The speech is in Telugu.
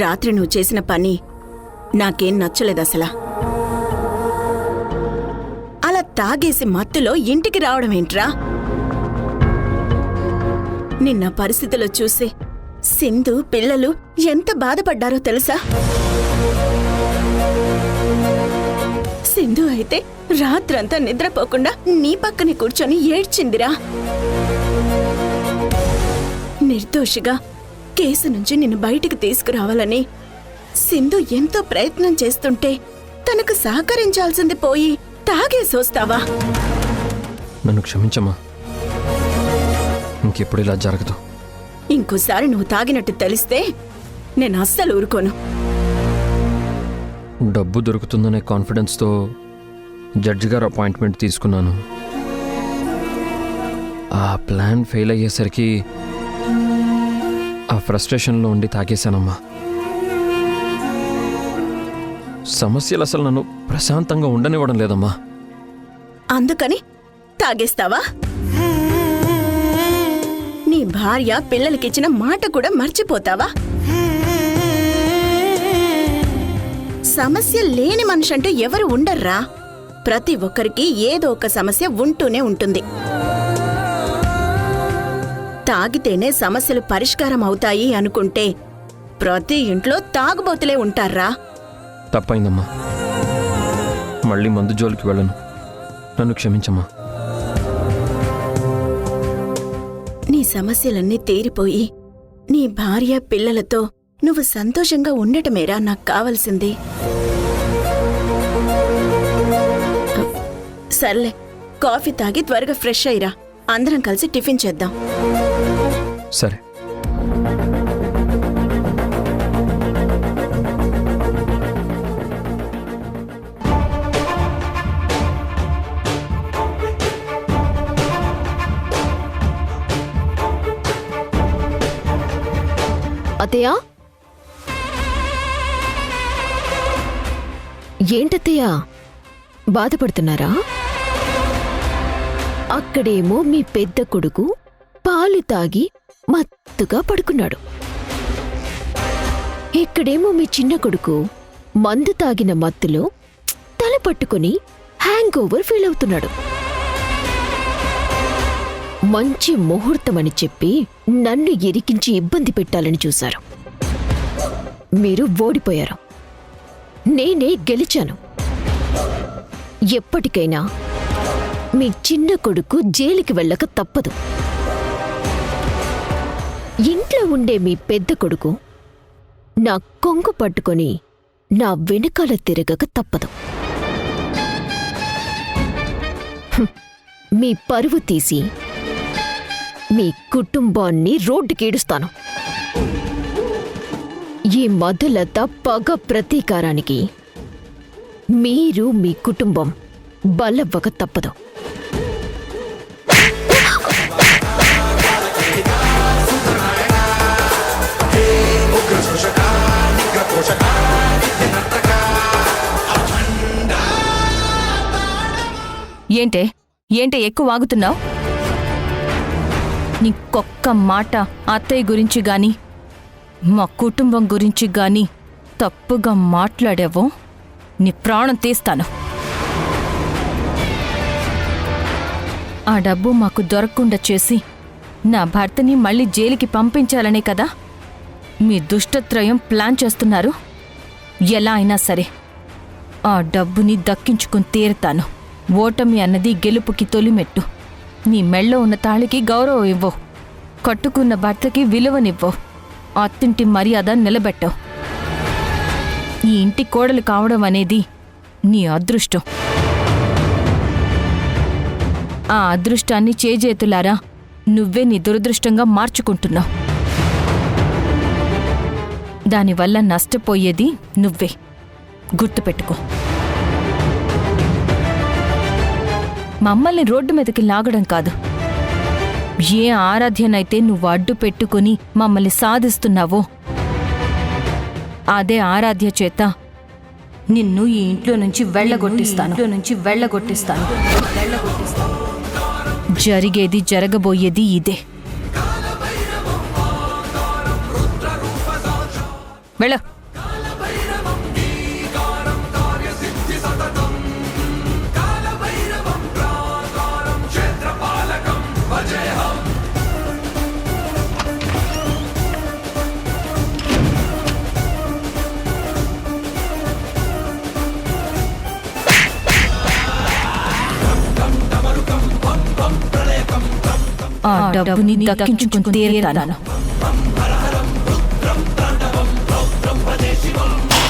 రాత్రి నువ్వు చేసిన పని నాకేం నచ్చలేదసలా. అలా తాగేసి మత్తులో ఇంటికి రావడమేంట్రా? నిన్న పరిస్థితిలో చూసి సింధు పిల్లలు ఎంత బాధపడ్డారో తెలుసా? సింధు అయితే రాత్రంతా నిద్రపోకుండా నీ పక్కనే కూర్చొని ఏడ్చిందిరా. నిర్దోషిగా కేసు నుంచి నిన్ను బయటికి తీసుకురావాలని సింధు ఎంతో ప్రయత్నం చేస్తుంటే తనకు సహకరించాల్సింది పోయి తాగేసోస్తావా? నన్ను క్షమించమ్మా, ఇంకెప్పుడు ఇలా జరగదు. ఇంకోసారి నువ్వు తాగినట్టు తెలిస్తే నేను అస్సలు ఊరుకోను. డబ్బు దొరుకుతుందనే కాన్ఫిడెన్స్తో జడ్జి గారు అపాయింట్మెంట్ తీసుకున్నాను. ఆ ప్లాన్ ఫెయిల్ అయ్యేసరికి ఆ ఫ్రస్ట్రేషన్లో ఉండి తాగేశానమ్మా. సమస్యలు అసలు నన్ను ప్రశాంతంగా ఉండనివ్వడం లేదమ్మా. అందుకని తాగేస్తావా? నీ భార్య పిల్లలకిచ్చిన మాట కూడా మర్చిపోతావా? సమస్య లేని మనిషి అంటూ ఎవరు ఉండర్రా. ప్రతి ఒక్కరికి ఏదో ఒక సమస్య ఉంటూనే ఉంటుంది. తాగితేనే సమస్యలు పరిష్కారం అవుతాయి అనుకుంటే ప్రతి ఇంట్లో తాగుబోతులే ఉంటారా? తప్పైందమ్మా, మళ్ళీ మందు జోలికి వెళ్ళను. నన్ను క్షమించమ్మా. నీ సమస్యలన్నీ తీరిపోయి నీ భార్య పిల్లలతో నువ్వు సంతోషంగా ఉండటమేరా నాకు కావలసింది. సర్లే, కాఫీ తాగి త్వరగా ఫ్రెష్ అయ్యిరా. అందరం కలిసి టిఫిన్ చేద్దాం. సరే. అత్తయ్యా, ఏంటత్తయ్యా బాధపడుతున్నారా? అక్కడేమో మీ పెద్ద కొడుకు పాలు తాగి మత్తుగా పడుకున్నాడు. ఇక్కడేమో మీ చిన్న కొడుకు మందు తాగిన మత్తులో తల పట్టుకుని హ్యాంగ్ ఓవర్ ఫీల్ అవుతున్నాడు. మంచి ముహూర్తమని చెప్పి నన్ను ఇరికించి ఇబ్బంది పెట్టాలని చూశారు. మీరు ఓడిపోయారు, నేనే గెలిచాను. ఎప్పటికైనా మీ చిన్న కొడుకు జైలుకి వెళ్ళక తప్పదు. ఇంట్లో ఉండే మీ పెద్ద కొడుకు నా కొంగు పట్టుకొని నా వెనుకాల తిరగక తప్పదు. మీ పరువు తీసి మీ కుటుంబాన్ని రోడ్డుకేడుస్తాను. ఈ మధులత పగ ప్రతీకారానికి మీరు మీ కుటుంబం బలవ్వక తప్పదు. ఏంటే ఎక్కువ వాగుతున్నావు? నీకొక్క మాట అత్తయ్య గురించి గాని మా కుటుంబం గురించి గాని తప్పుగా మాట్లాడావో నీ ప్రాణం తీస్తాను. ఆ డబ్బు మాకు దొరకకుండా చేసి నా భర్తని మళ్ళీ జైలుకి పంపించాలనే కదా మీ దుష్టత్రయం ప్లాన్ చేస్తున్నారు. ఎలా అయినా సరే ఆ డబ్బుని దక్కించుకుని తీరుతాను. ఓటమి అన్నది గెలుపుకి తొలిమెట్టు. నీ మెళ్ళో ఉన్న తాళికి గౌరవం ఇవ్వవు, కట్టుకున్న భర్తకి విలువనివ్వవు, అత్తింటి మర్యాద నిలబెట్టవు. ఈ ఇంటి కోడలు కావడం అనేది నీ అదృష్టం. ఆ అదృష్టాన్ని చేజేతులారా నువ్వే నీ దురదృష్టంగా మార్చుకుంటున్నావు. దానివల్ల నష్టపోయేది నువ్వే, గుర్తుపెట్టుకో. మమ్మల్ని రోడ్డు మీదకి లాగడం కాదు, ఏ ఆరాధ్యనైతే నువ్వు అడ్డు పెట్టుకుని మమ్మల్ని సాధిస్తున్నావో అదే ఆరాధ్య చేత నిన్ను ఈ ఇంట్లో నుంచి వెళ్ళగొట్టిస్తాను. జరిగేది జరగబోయేది ఇదే. వెళ్ళు. ఆ డబ్బుని దక్కించుకుని తీరుతాను.